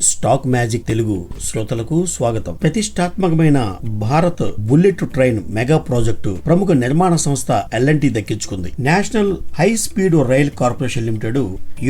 Stock magic Telugu శ్రోతలకు స్వాగతం. ప్రతిష్టాత్మకమైన Bharat bullet train mega project ప్రముఖ నిర్మాణ సంస్థ L&T దక్కించుకుంది. National high speed rail corporation limited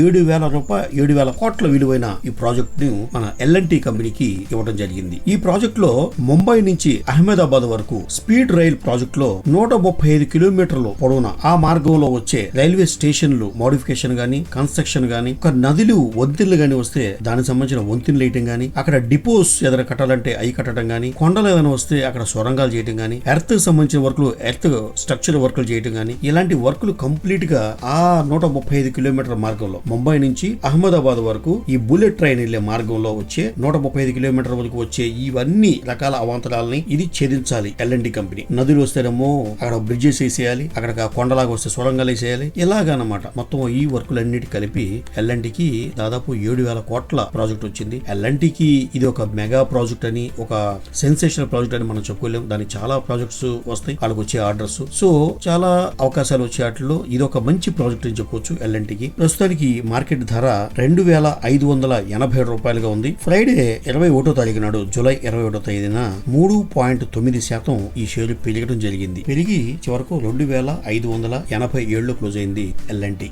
7,000 కోట్ల విలువైన ఈ ప్రాజెక్ట్ ను మన L&T కంపెనీకి ఇవ్వడం జరిగింది. ఈ ప్రాజెక్ట్ లో ముంబై నుంచి అహ్మదాబాద్ వరకు స్పీడ్ రైల్ ప్రాజెక్ట్ లో 135 కిలోమీటర్లు పొడవున ఆ మార్గంలో వచ్చే రైల్వే స్టేషన్లు మోడిఫికేషన్ గానీ కన్స్ట్రక్షన్ గానీ, ఒక నదులు వంతెనలు గానీ వస్తే దానికి సంబంధించిన వంతెనలు వేయటం గానీ, అక్కడ డిపోస్ ఏదైనా కట్టాలంటే అవి కట్టడం గానీ, కొండలు ఏదైనా వస్తే అక్కడ సొరంగాలు చేయడం గానీ, ఎర్త్ సంబంధించిన వర్కులు ఎర్త్ స్ట్రక్చర్ వర్కులు చేయడం గానీ, ఇలాంటి వర్కులు కంప్లీట్ గా ఆ 135 కిలోమీటర్ల మార్గంలో ముంబై నుంచి అహ్మదాబాద్ వరకు ఈ బుల్లెట్ ట్రైన్ వెళ్లే మార్గంలో వచ్చే 135 కిలోమీటర్ల వరకు వచ్చే ఇవన్నీ రకాల అవాంతరాలని ఇది ఛేదించాలి L&T కంపెనీ. నదులు వస్తేనేమో అక్కడ బ్రిడ్జెస్ వేసేయాలి, అక్కడ కొండలాగా వస్తే సొరంగాలు వేసేయాలి, ఇలాగనమాట. మొత్తం ఈ వర్కులన్నిటి కలిపి L&Tకి దాదాపు 7,000 కోట్ల ప్రాజెక్ట్ వచ్చింది. L&Tకి ఇది ఒక మెగా ప్రాజెక్ట్ అని, ఒక సెన్సేషనల్ ప్రాజెక్ట్ అని మనం చెప్పుకోలేం. దానికి చాలా ప్రాజెక్ట్స్ వస్తాయి, వాళ్ళకి వచ్చే ఆర్డర్స్, సో చాలా అవకాశాలు వచ్చే వాటిలో ఇది ఒక మంచి ప్రాజెక్ట్ అని చెప్పొచ్చు L&Tకి. ప్రస్తుతానికి మార్కెట్ ధర 2,587 రూపాయలుగా ఉంది. ఫ్రైడే 21వ తారీఖు నాడు, జూలై 21వ తేదీన 3.9% ఈ షేరు పెరగడం జరిగింది. పెరిగి చివరకు 2,587 క్లోజ్ అయింది L&T.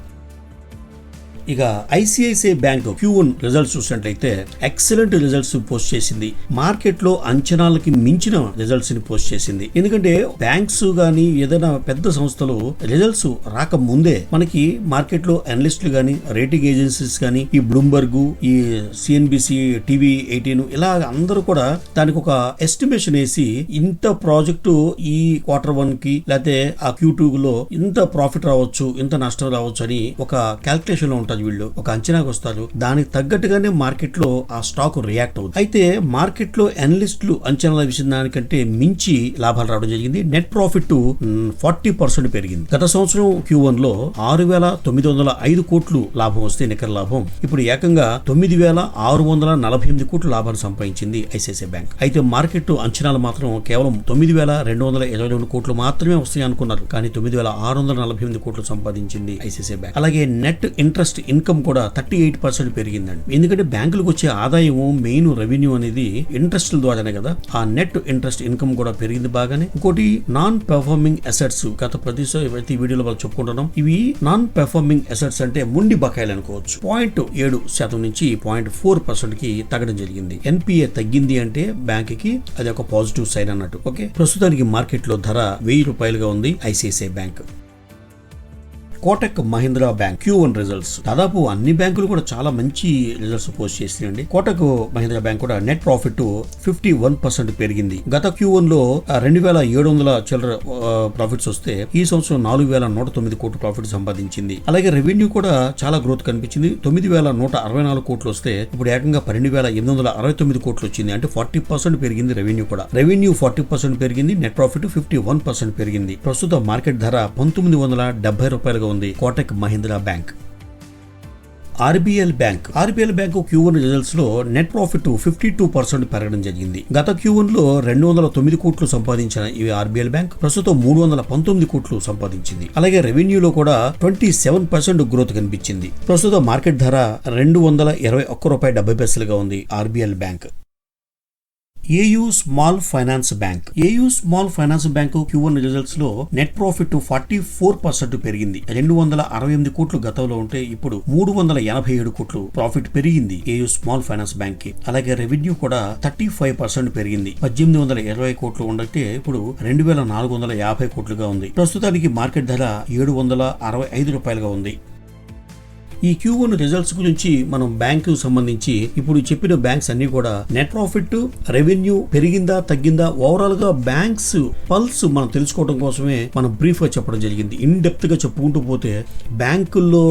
ఇక ఐసిఐసిఐ బ్యాంక్ Q1 రిజల్ట్స్ చూసినట్లయితే ఎక్సలెంట్ రిజల్ట్స్ పోస్ట్ చేసింది. మార్కెట్ లో అంచనాలకి మించిన రిజల్ట్స్ ని పోస్ట్ చేసింది. ఎందుకంటే బ్యాంక్స్ గానీ ఏదైనా పెద్ద సంస్థలు రిజల్ట్స్ రాక ముందే మనకి మార్కెట్ లో అనలిస్టులు గానీ, రేటింగ్ ఏజెన్సీస్ గానీ, ఈ బ్లూంబర్గ్, ఈ CNBC, TV 18 ఇలా అందరూ కూడా దానికి ఒక ఎస్టిమేషన్ వేసి ఇంత ప్రాజెక్టు ఈ Q1 కి లేకపోతే ఆ Q2 లో ఇంత ప్రాఫిట్ రావచ్చు, ఇంత నష్టం రావచ్చు అని ఒక క్యాల్కులేషన్ లో ఉంటారు. వీళ్ళు ఒక అంచనాకు వస్తారు, దానికి తగ్గట్టుగానే మార్కెట్ లో ఆ స్టాక్ రియాక్ట్ అవుతుంది. అయితే మార్కెట్ లో అనలిస్టులు అంచనాల విషయం దానికంటే మించి లాభాలు రావడం జరిగింది. నెట్ ప్రాఫిట్ 40% పెరిగింది. గత సంవత్సరం Q1 లో 6,905 కోట్లు లాభం వస్తే నికర లాభం ఇప్పుడు ఏకంగా 9,648 కోట్లు లాభాలు సంపాదించింది ఐసిఐసిఐ బ్యాంక్. అయితే మార్కెట్ అంచనాలు మాత్రం కేవలం 9,222 కోట్లు మాత్రమే వస్తాయి అనుకున్నారు, కానీ 9,648 కోట్లు సంపాదించింది ఐసిఐసిఐ బ్యాంక్. అలాగే నెట్ ఇంట్రెస్ట్ ఇన్కమ్ కూడా 38% పెరిగిందండి. ఎందుకంటే బ్యాంకులకు వచ్చే ఆదాయం మెయిన్ రెవెన్యూ అనేది ఇంట్రెస్ట్ ద్వారానే కదా. ఆ నెట్ ఇంట్రెస్ట్ ఇన్కమ్ కూడా పెరిగింది బాగానే. ఇంకోటి నాన్ పెర్ఫార్మింగ్ అసెట్స్, గత ప్రతి వీడియోలో వాళ్ళు చెప్పుకుంటున్నాం, ఇవి నాన్ పెర్ఫార్మింగ్ అసెట్స్ అంటే ముండి బకాయిలు అనుకోవచ్చు. 0.7% నుంచి 0.4% కి తగ్గడం జరిగింది. NPA తగ్గింది అంటే బ్యాంక్ కి అది ఒక పాజిటివ్ సైన్ అన్నట్టు. ఓకే, ప్రస్తుతానికి మార్కెట్ లో ధర 1,000 రూపాయలుగా ఉంది ICICI bank. Kotak Mahindra bank Q1 results దాదాపు అన్ని బ్యాంకులు కూడా చాలా మంచి రిజల్ట్స్ పోస్ట్ చేసినాయండి. కోటక్ మహీంద్రా బ్యాంక్ కూడా నెట్ ప్రాఫిట్ 51% పెరిగింది. గత Q1 లో 2,700 చిల్లర ప్రాఫిట్స్ వస్తే ఈ సంవత్సరం 4,109 కోట్లు ప్రాఫిట్ సంపాదించింది. అలాగే రెవెన్యూ కూడా చాలా గ్రోత్ కనిపించింది. 9,164 కోట్లు వస్తే ఇప్పుడు ఏకంగా 12,869 కోట్లు వచ్చింది. అంటే 40% పెరిగింది రెవెన్యూ కూడా. రెవెన్యూ 40% పెరిగింది, నెట్ ప్రాఫిట్ 51% పెరిగింది. ప్రస్తుత మార్కెట్ ధర 1,970 రూపాయలుగా ఉంది Kotak Mahindra bank. RBL bank Q1 results లో నెట్ ప్రాఫిట్ 52% పెరగడం జరిగింది. గత Q1 లో 209 కోట్లు సంపాదించిన ఈ RBL బ్యాంక్ ప్రస్తుతం 319 కోట్లు సంపాదించింది. అలాగే రెవెన్యూలో కూడా 27% గ్రోత్ కనిపించింది. ప్రస్తుతం మార్కెట్ ధర 221 రూపాయలు 70 పైసలుగా ఉంది RBL bank. AU small finance bank Q1 results లో నెట్ ప్రాఫిట్ 44% పెరిగింది. 268 కోట్లు గతంలో ఉంటే ఇప్పుడు 387 కోట్లు ప్రాఫిట్ పెరిగింది AU స్మాల్ ఫైనాన్స్ బ్యాంక్ కి. అలాగే రెవెన్యూ కూడా 35% పెరిగింది. 1,820 కోట్లు ఉండటే ఇప్పుడు 2,450 కోట్లుగా ఉంది. ప్రస్తుతానికి మార్కెట్ ధర 765 రూపాయలుగా ఉంది. ఈ Q1 రిజల్ట్స్ గురించి మనం బ్యాంకు సంబంధించి ఇప్పుడు చెప్పిన బ్యాంక్స్ అన్ని కూడా నెట్ ప్రాఫిట్, రెవెన్యూ పెరిగిందా తగ్గిందా, ఓవరాల్ గా బ్యాంక్స్ పల్స్ మనం తెలుసుకోవడం కోసమే మనం బ్రీఫ్ గా చెప్పడం జరిగింది. ఇన్ డెప్త్ గా చెప్పుకుంటూ పోతే బ్యాంకుల్లో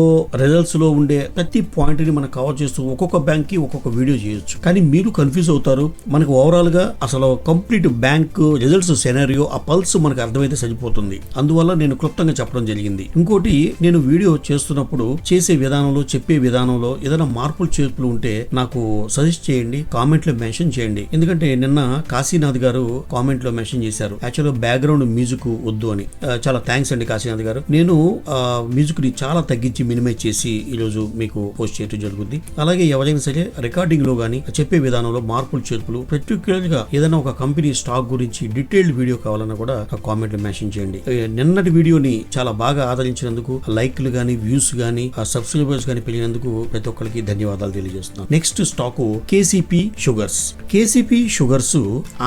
రిజల్ట్స్ లో ఉండే ప్రతి పాయింట్ ని మనం కవర్ చేస్తూ ఒక్కొక్క బ్యాంక్ కి ఒక్కొక్క వీడియో చేయొచ్చు. కానీ మీరు కన్ఫ్యూజ్ అవుతారు. మనకు ఓవరాల్ గా అసలు కంప్లీట్ బ్యాంక్ రిజల్ట్స్ సెనారియో ఆ పల్స్ మనకు అర్థమైతే సరిపోతుంది. అందువల్ల నేను క్లుప్తంగా చెప్పడం జరిగింది. ఇంకోటి, నేను వీడియో చేస్తున్నప్పుడు చేసే విధానం విధానంలో చెప్పే విధానంలో ఏదైనా మార్పులు చేర్పులు ఉంటే నాకు సజెస్ట్ చేయండి, కామెంట్ లో మెన్షన్ చేయండి. ఎందుకంటే నిన్న కాశీనాథ్ గారు కామెంట్ లో మెన్షన్ చేశారు యాక్చువల్గా బ్యాక్గ్రౌండ్ మ్యూజిక్ వద్దు అని. చాలా థ్యాంక్స్ అండి కాశీనాథ్ గారు. నేను మ్యూజిక్ ని చాలా తగ్గించి మినిమైజ్ చేసి ఈ రోజు మీకు పోస్ట్ చేయడం జరుగుతుంది. అలాగే ఎవరైనా సరే రికార్డింగ్ లో గానీ చెప్పే విధానంలో మార్పులు చేర్పులు, పర్టిక్యులర్ గా ఏదైనా ఒక కంపెనీ స్టాక్ గురించి డీటెయిల్డ్ వీడియో కావాలన్నా కూడా కామెంట్ లో మెన్షన్ చేయండి. నిన్నటి వీడియోని చాలా బాగా ఆదరించినందుకు, లైక్లు గానీ, వ్యూస్ గానీ, సబ్స్క్రైబర్స్ గానీ పెరిగినందుకు ప్రతి ఒక్కరికి ధన్యవాదాలు తెలియజేస్తున్నాను. Next stock KCP sugars. KCP sugars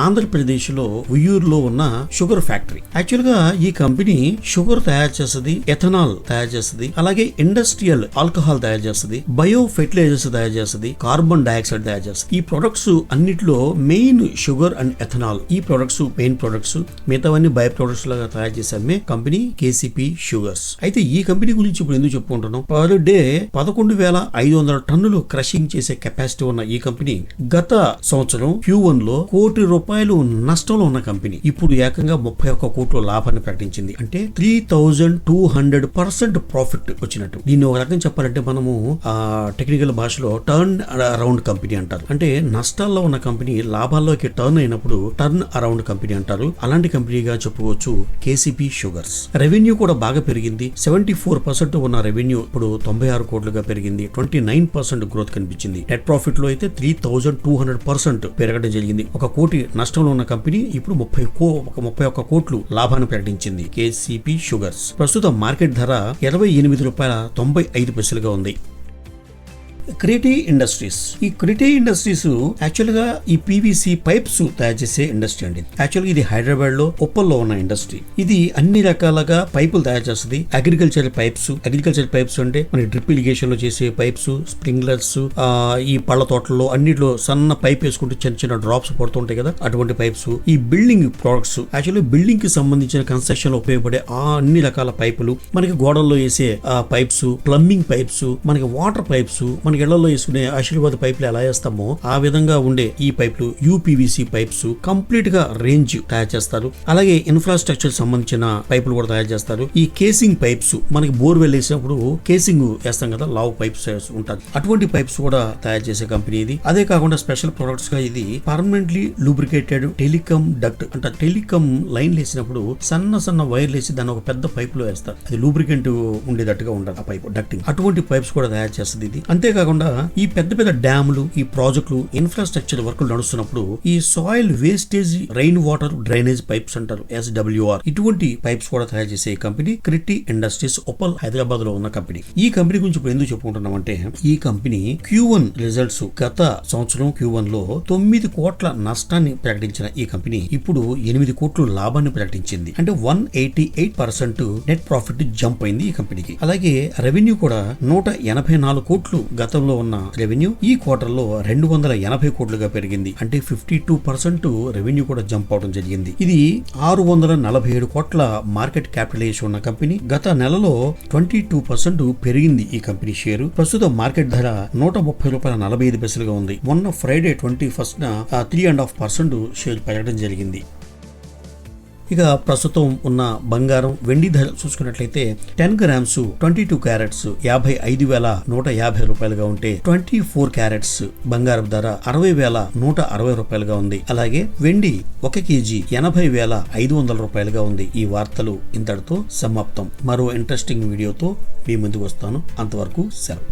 Andhra Pradesh లో ఉయ్యూరులో ఉన్న షుగర్ ఫ్యాక్టరీ. యాక్చువల్ గా ఈ కంపెనీ షుగర్ తయారు చేస్తుంది, ఎథనాల్ తయారు చేస్తుంది, అలాగే ఇండస్ట్రియల్ ఆల్కహాల్ తయారు చేస్తుంది, బయో ఫెర్టిలైజర్స్ తయారు చేస్తుంది, కార్బన్ డైఆక్సైడ్ తయారు చేస్తుంది. ఈ ప్రొడక్ట్స్ అన్నిటిలో మెయిన్ షుగర్ అండ్ ఎథనాల్ ఈ ప్రొడక్ట్స్ మెయిన్ ప్రొడక్ట్స్, మిగతావన్నీ బై ప్రొడక్ట్స్ లాగా తయారు చేసే అమ్మే కంపెనీ కేసీపీ షుగర్స్. అయితే ఈ కంపెనీ గురించి ఇప్పుడు ఎందుకు చెప్పుకుంటున్నాం? పర్ డే 11,500 టన్నులు క్రషింగ్ చేసే కెపాసిటీ ఉన్న ఈ కంపెనీ గత సంవత్సరం Q1 లో ₹1 నష్టంలో ఉన్న కంపెనీ ఇప్పుడు ఏకంగా 31 కోట్ల లాభాన్ని ప్రకటించింది. అంటే 3200% ప్రాఫిట్ వచ్చినట్టు. దీన్ని ఒక రకం చెప్పాలంటే మనము టెక్నికల్ భాషలో టర్న్ అరౌండ్ కంపెనీ అంటారు. అంటే నష్టాల్లో ఉన్న కంపెనీ లాభాల్లోకి టర్న్ అయినప్పుడు టర్న్ అరౌండ్ కంపెనీ అంటారు. అలాంటి కంపెనీగా చెప్పుకోవచ్చు కేసీపీ షుగర్స్. రెవెన్యూ కూడా బాగా పెరిగింది. 74% ఉన్న రెవెన్యూ ఇప్పుడు 96 కోట్లుగా పెరిగింది. 29% గ్రోత్ కనిపించింది. నెట్ ప్రాఫిట్ లో అయితే 3200% పెరగడం జరిగింది. 1 కోటి నష్టంలో ఉన్న కంపెనీ ఇప్పుడు 31 కోట్లు లాభాన్ని ప్రకటించింది. కేసీపీ షుగర్స్ ప్రస్తుతం మార్కెట్ ధర ₹20.95 ఉంది. క్రిటి ఇండస్ట్రీస్. ఈ క్రిటి ఇండస్ట్రీస్ యాక్చువల్ గా ఈ పీవీసీ పైప్స్ తయారు చేసే ఇండస్ట్రీ అండి. యాక్చువల్ గా ఇది హైదరాబాద్ లో ఉప్పల్లో ఉన్న ఇండస్ట్రీ. ఇది అన్ని రకాలుగా పైపులు తయారు చేస్తుంది. అగ్రికల్చర్ పైప్స్ అంటే మనకి డ్రిప్ ఇరిగేషన్ లో చేసే పైప్స్, స్ప్రింక్లర్స్, ఈ పళ్ళ తోటల్లో అన్నిట్లో సన్న పైప్ వేసుకుంటే చిన్న చిన్న డ్రాప్స్ పడుతుంటాయి కదా, అటువంటి పైప్స్. ఈ బిల్డింగ్ ప్రొడక్ట్స్, యాక్చువల్లీ బిల్డింగ్ కి సంబంధించిన కన్స్ట్రక్షన్ లో ఉపయోగపడే అన్ని రకాల పైపులు, మనకి గోడల్లో వేసే పైప్స్, ప్లంబింగ్ పైప్స్, మనకి వాటర్ పైప్స్, ఇళ్లలో వేసుకునే ఆశీర్వాద పైపులు ఎలా వేస్తామో ఆ విధంగా ఉండే ఈ పైపులు, యూపీవీసీ పైప్స్ కంప్లీట్ గా రేంజ్ తయారు చేస్తారు. అలాగే ఇన్ఫ్రాస్ట్రక్చర్ సంబంధించిన పైపులు కూడా తయారు చేస్తారు. ఈ కేసింగ్ పైప్స్, మనకి బోర్వెల్ వేసినప్పుడు కేసింగ్ వేస్తాం కదా, లావ్ పైప్స్ ఉంటాయి, అటువంటి పైప్స్ కూడా తయారు చేసే కంపెనీ ఇది. అదే కాకుండా స్పెషల్ ప్రొడక్ట్స్ గా ఇది పర్మనెంట్లీ లూబ్రికేటెడ్ టెలికామ్ డక్ట్ అంటే టెలికామ్ లైన్ వేసినప్పుడు సన్న వైర్లు వేసి దాన్ని ఒక పెద్ద పైప్ లో వేస్తారు. అది లూబ్రికెంట్ ఉండేటట్టుగా ఉండాలి ఆ పైప్ డక్టింగ్. అటువంటి పైప్స్ కూడా తయారు చేస్తుంది ఇది. అంతేకాకుండా ఈ పెద్ద డ్యాములు, ఈ ప్రాజెక్టులు, ఇన్ఫ్రాస్ట్రక్చర్ వర్కులు నడుస్తున్నప్పుడు ఈ soil wastage rain water drainage pipes అంటారు, SWR. ఇటువంటి పైప్స్ కూడా తయారు చేసే కంపెనీ క్రిటి ఇండస్ట్రీస్, ఉప్పల్, హైదరాబాద్ లో ఉన్న కంపెనీ. ఈ కంపెనీ గురించి ఇప్పుడు ఎందుకు చెప్పుకుంటున్నాం అంటే, ఈ కంపెనీ Q1 రిజల్ట్స్ గత సంవత్సరం Q1 లో 9 కోట్ల నష్టాన్ని ప్రకటించిన ఈ కంపెనీ ఇప్పుడు 8 కోట్ల లాభాన్ని ప్రకటించింది. అంటే 188% నెట్ ప్రాఫిట్ జంప్ అయింది ఈ కంపెనీకి. అలాగే రెవెన్యూ కూడా 184 కోట్లు గతంలో ఉన్న రెవెన్యూ ఈ క్వార్టర్ లో 280 కోట్లుగా పెరిగింది. అంటే 52% రెవెన్యూ కూడా జంప్ అవడం జరిగింది. ఇది 647 కోట్ల మార్కెట్ క్యాపిటలైజేషన్ ఉన్న కంపెనీ. గత నెలలో 22% పెరిగింది ఈ కంపెనీ షేరు. ప్రస్తుతం మార్కెట్ ధర ₹130.45 ఉంది. మొన్న ఫ్రైడే 21న 3.5% షేర్ పెరగడం జరిగింది. ఇక ప్రస్తుతం ఉన్న బంగారం, వెండి ధర చూసుకున్నట్లయితే 10 గ్రామ్స్ 22 క్యారెట్స్ ₹50,150 ఉంటే 24 క్యారెట్స్ బంగారం ధర ₹60,160 ఉంది. అలాగే వెండి 1 కేజీ ₹80,500 ఉంది. ఈ వార్తలు ఇంతటితో సమాప్తం. మరో ఇంట్రెస్టింగ్ వీడియోతో మీ ముందుకు వస్తాను. అంతవరకు సెలవు.